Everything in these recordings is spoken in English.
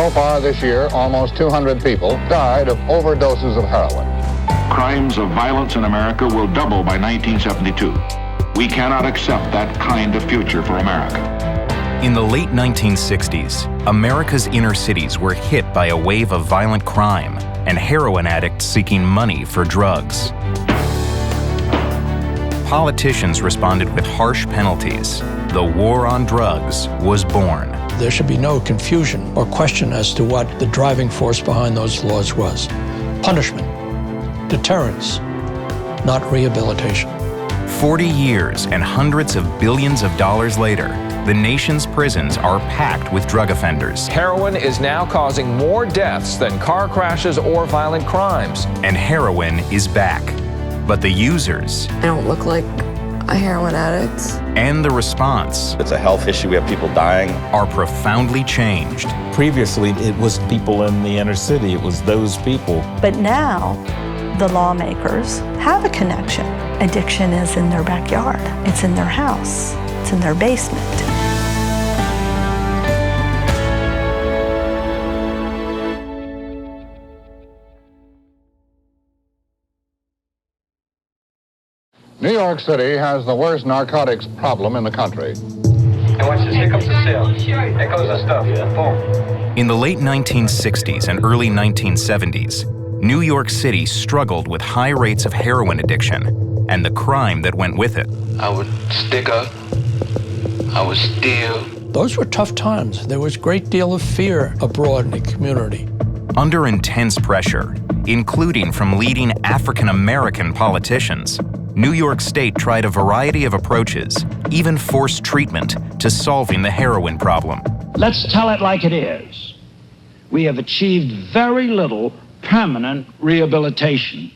So far this year, almost 200 people died of overdoses of heroin. Crimes of violence in America will double by 1972. We cannot accept that kind of future for America. In the late 1960s, America's inner cities were hit by a wave of violent crime and heroin addicts seeking money for drugs. Politicians responded with harsh penalties. The war on drugs was born. There should be no confusion or question as to what the driving force behind those laws was. Punishment, deterrence, not rehabilitation. 40 years and hundreds of billions of dollars later, the nation's prisons are packed with drug offenders. Heroin is now causing more deaths than car crashes or violent crimes. And heroin is back. But the users... I don't look like a heroin addict. And the response... It's a health issue. We have people dying. ...are profoundly changed. Previously, it was people in the inner city. It was those people. But now, the lawmakers have a connection. Addiction is in their backyard. It's in their house. It's in their basement. New York City has the worst narcotics problem in the country. And watch this, here comes the sale. Here goes the stuff, boom. In the late 1960s and early 1970s, New York City struggled with high rates of heroin addiction and the crime that went with it. I would stick up. I would steal. Those were tough times. There was a great deal of fear abroad in the community. Under intense pressure, including from leading African-American politicians, New York State tried a variety of approaches, even forced treatment, to solving the heroin problem. Let's tell it like it is. We have achieved very little permanent rehabilitation.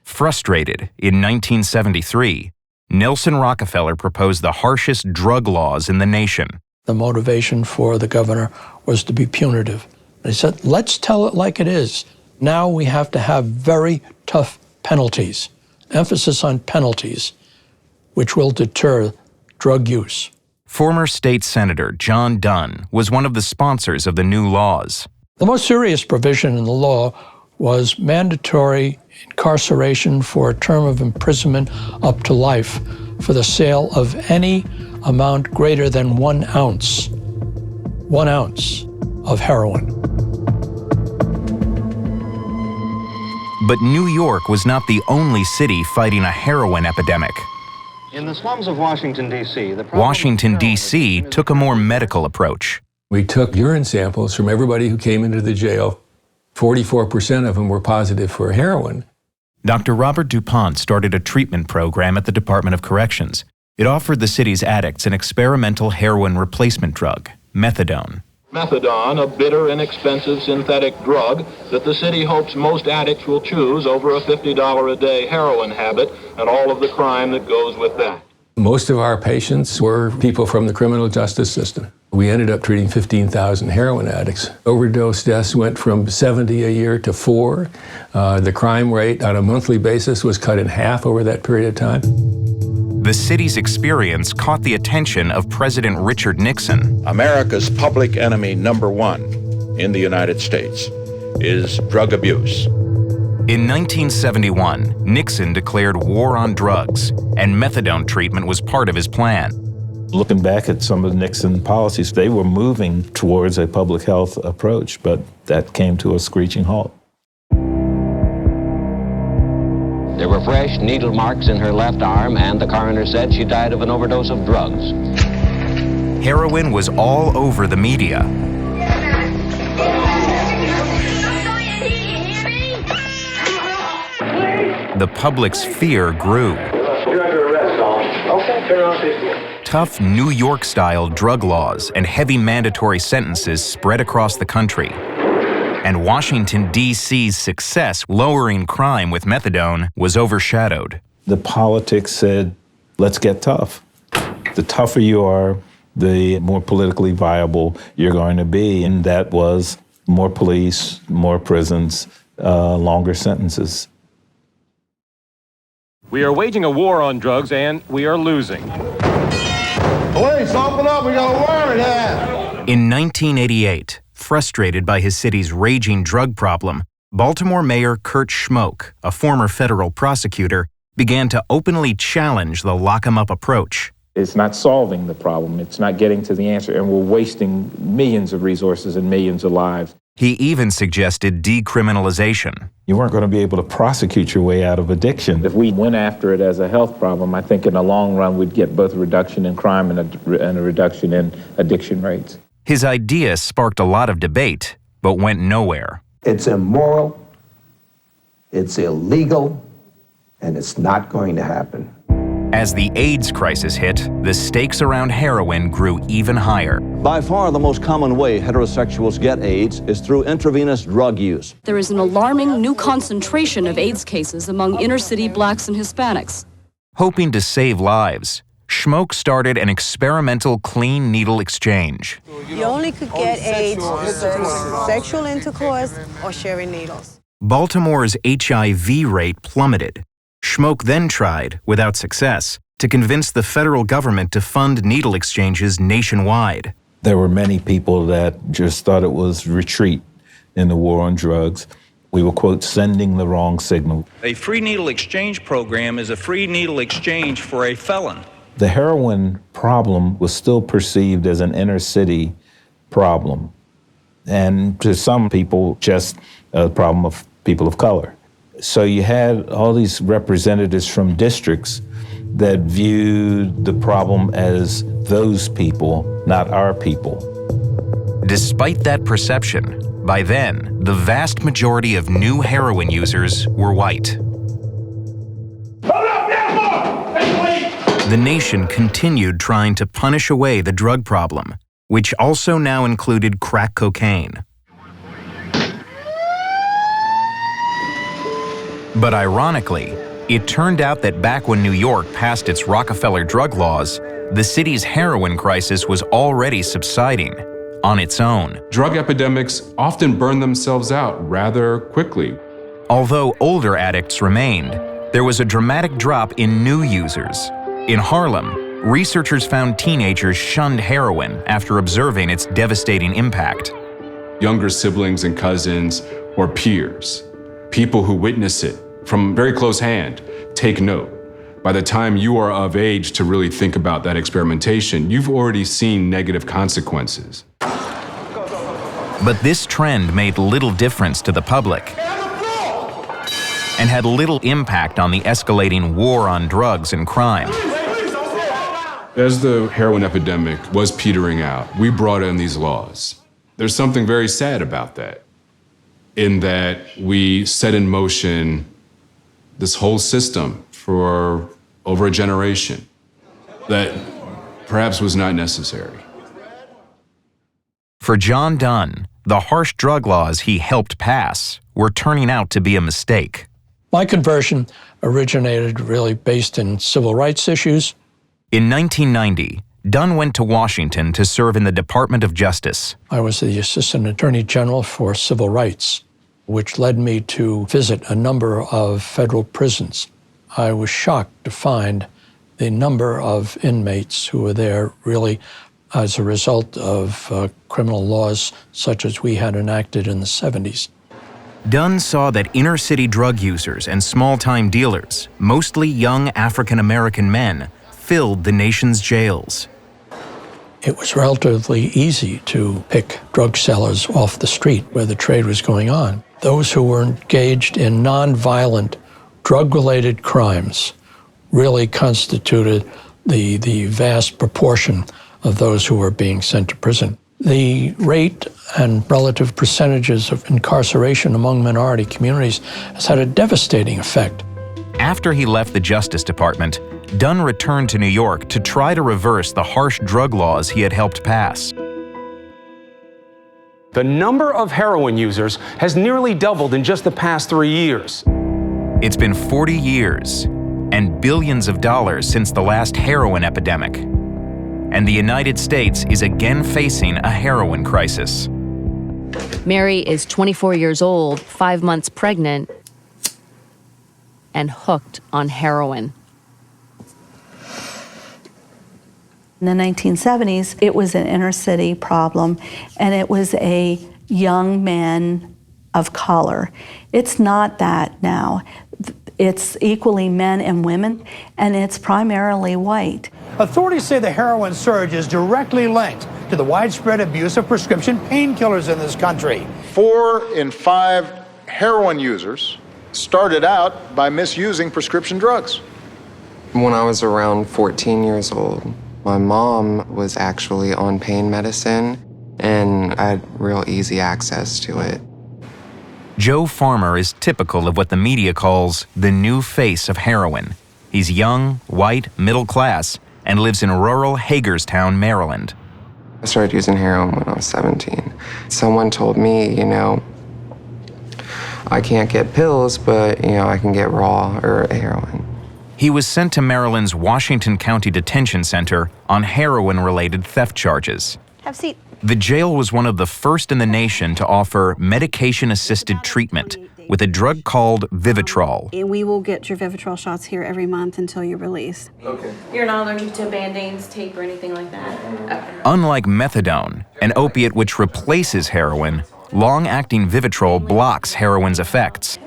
Frustrated, in 1973, Nelson Rockefeller proposed the harshest drug laws in the nation. The motivation for the governor was to be punitive. They said, let's tell it like it is. Now we have to have very tough penalties. Emphasis on penalties, which will deter drug use. Former state senator John Dunn was one of the sponsors of the new laws. The most serious provision in the law was mandatory incarceration for a term of imprisonment up to life for the sale of any amount greater than 1 ounce of heroin. But New York was not the only city fighting a heroin epidemic. In the slums of Washington, D.C., Washington, D.C. took a more medical approach. We took urine samples from everybody who came into the jail. 44% of them were positive for heroin. Dr. Robert DuPont started a treatment program at the Department of Corrections. It offered the city's addicts an experimental heroin replacement drug, methadone. Methadone, a bitter, inexpensive synthetic drug that the city hopes most addicts will choose over a $50 a day heroin habit and all of the crime that goes with that. Most of our patients were people from the criminal justice system. We ended up treating 15,000 heroin addicts. Overdose deaths went from 70 a year to 4. The crime rate on a monthly basis was cut in half over that period of time. The city's experience caught the attention of President Richard Nixon. America's public enemy number one in the United States is drug abuse. In 1971, Nixon declared war on drugs, and methadone treatment was part of his plan. Looking back at some of Nixon's policies, they were moving towards a public health approach, but that came to a screeching halt. There were fresh needle marks in her left arm, and the coroner said she died of an overdose of drugs. Heroin was all over the media. The public's fear grew. Tough New York-style drug laws and heavy mandatory sentences spread across the country. And Washington, D.C.'s success lowering crime with methadone was overshadowed. The politics said, let's get tough. The tougher you are, the more politically viable you're going to be. And that was more police, more prisons, longer sentences. We are waging a war on drugs, and we are losing. Police, open up, we got a warrant here. In 1988, Frustrated by his city's raging drug problem, Baltimore Mayor Kurt Schmoke, a former federal prosecutor, began to openly challenge the lock-'em-up approach. It's not solving the problem. It's not getting to the answer, and we're wasting millions of resources and millions of lives. He even suggested decriminalization. You weren't going to be able to prosecute your way out of addiction. If we went after it as a health problem, I think in the long run we'd get both a reduction in crime and a reduction in addiction rates. His idea sparked a lot of debate, but went nowhere. It's immoral, it's illegal, and it's not going to happen. As the AIDS crisis hit, the stakes around heroin grew even higher. By far the most common way heterosexuals get AIDS is through intravenous drug use. There is an alarming new concentration of AIDS cases among inner-city blacks and Hispanics. Hoping to save lives, Schmoke started an experimental clean needle exchange. You only could get AIDS through sexual intercourse or sharing needles. Baltimore's HIV rate plummeted. Schmoke then tried, without success, to convince the federal government to fund needle exchanges nationwide. There were many people that just thought it was retreat in the war on drugs. We were, quote, sending the wrong signal. A free needle exchange program is a free needle exchange for a felon. The heroin problem was still perceived as an inner city problem, and to some people, just a problem of people of color. So you had all these representatives from districts that viewed the problem as those people, not our people. Despite that perception, by then, the vast majority of new heroin users were white. The nation continued trying to punish away the drug problem, which also now included crack cocaine. But ironically, it turned out that back when New York passed its Rockefeller drug laws, the city's heroin crisis was already subsiding on its own. Drug epidemics often burn themselves out rather quickly. Although older addicts remained, there was a dramatic drop in new users. In Harlem, researchers found teenagers shunned heroin after observing its devastating impact. Younger siblings and cousins or peers, people who witness it from very close hand, take note. By the time you are of age to really think about that experimentation, you've already seen negative consequences. But this trend made little difference to the public and had little impact on the escalating war on drugs and crime. As the heroin epidemic was petering out, we brought in these laws. There's something very sad about that, in that we set in motion this whole system for over a generation that perhaps was not necessary. For John Dunn, the harsh drug laws he helped pass were turning out to be a mistake. My conversion originated really based in civil rights issues. In 1990, Dunn went to Washington to serve in the Department of Justice. I was the Assistant Attorney General for Civil Rights, which led me to visit a number of federal prisons. I was shocked to find the number of inmates who were there really as a result of criminal laws such as we had enacted in the 70s. Dunn saw that inner-city drug users and small-time dealers, mostly young African-American men, filled the nation's jails. It was relatively easy to pick drug sellers off the street where the trade was going on. Those who were engaged in nonviolent, drug-related crimes really constituted the vast proportion of those who were being sent to prison. The rate and relative percentages of incarceration among minority communities has had a devastating effect. After he left the Justice Department, Dunn returned to New York to try to reverse the harsh drug laws he had helped pass. The number of heroin users has nearly doubled in just the past 3 years. It's been 40 years and billions of dollars since the last heroin epidemic. And the United States is again facing a heroin crisis. Mary is 24 years old, 5 months pregnant, and hooked on heroin. In the 1970s, it was an inner city problem, and it was a young man of color. It's not that now. It's equally men and women, and it's primarily white. Authorities say the heroin surge is directly linked to the widespread abuse of prescription painkillers in this country. 4 in 5 heroin users started out by misusing prescription drugs. When I was around 14 years old, my mom was actually on pain medicine, and I had real easy access to it. Joe Farmer is typical of what the media calls the new face of heroin. He's young, white, middle class, and lives in rural Hagerstown, Maryland. I started using heroin when I was 17. Someone told me, I can't get pills, but, I can get raw or heroin. He was sent to Maryland's Washington County Detention Center on heroin-related theft charges. Have a seat. The jail was one of the first in the nation to offer medication-assisted treatment with a drug called Vivitrol. We will get your Vivitrol shots here every month until you're released. Okay. You're not allergic to Band-Aids, tape, or anything like that? Okay. Unlike methadone, an opiate which replaces heroin, long-acting Vivitrol blocks heroin's effects.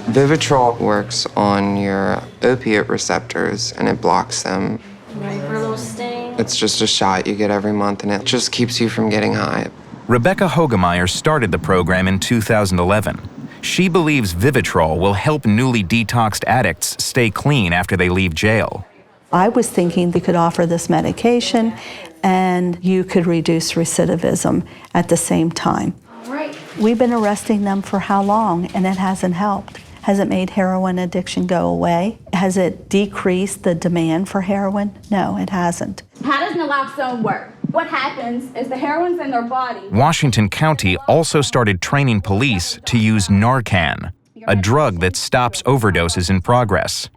Vivitrol works on your opiate receptors, and it blocks them. Ready for a little sting? It's just a shot you get every month, and it just keeps you from getting high. Rebecca Hogemeyer started the program in 2011. She believes Vivitrol will help newly detoxed addicts stay clean after they leave jail. I was thinking we could offer this medication and you could reduce recidivism at the same time. Right. We've been arresting them for how long, and it hasn't helped. Has it made heroin addiction go away? Has it decreased the demand for heroin? No, it hasn't. How does naloxone work? What happens is the heroin's in their body. Washington County also started training police to use Narcan, a drug that stops overdoses in progress.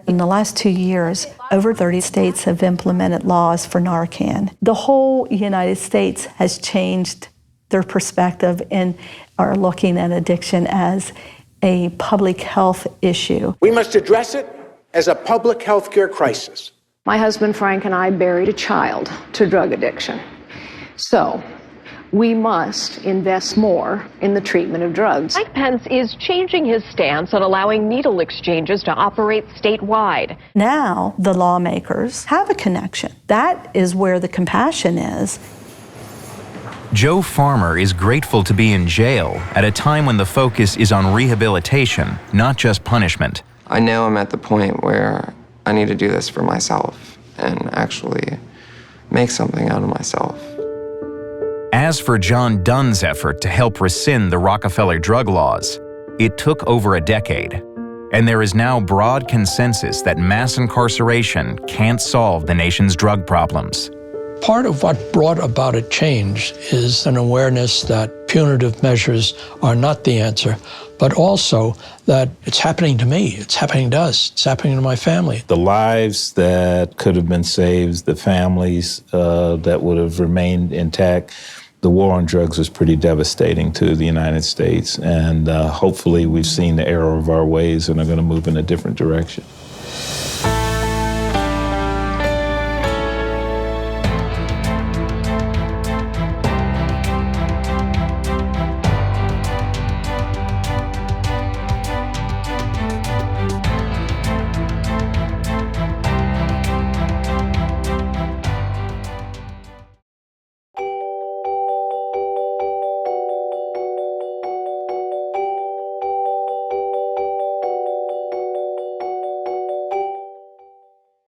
In the last 2 years, over 30 states have implemented laws for Narcan. The whole United States has changed their perspective and are looking at addiction as a public health issue. We must address it as a public health care crisis. My husband Frank and I buried a child to drug addiction. So we must invest more in the treatment of drugs. Mike Pence is changing his stance on allowing needle exchanges to operate statewide. Now the lawmakers have a connection. That is where the compassion is. Joe Farmer is grateful to be in jail at a time when the focus is on rehabilitation, not just punishment. I know I'm at the point where I need to do this for myself and actually make something out of myself. As for John Dunn's effort to help rescind the Rockefeller drug laws, it took over a decade. And there is now broad consensus that mass incarceration can't solve the nation's drug problems. Part of what brought about a change is an awareness that punitive measures are not the answer, but also that it's happening to me, it's happening to us, it's happening to my family. The lives that could have been saved, the families that would have remained intact, the war on drugs was pretty devastating to the United States, and hopefully we've seen the error of our ways and are going to move in a different direction.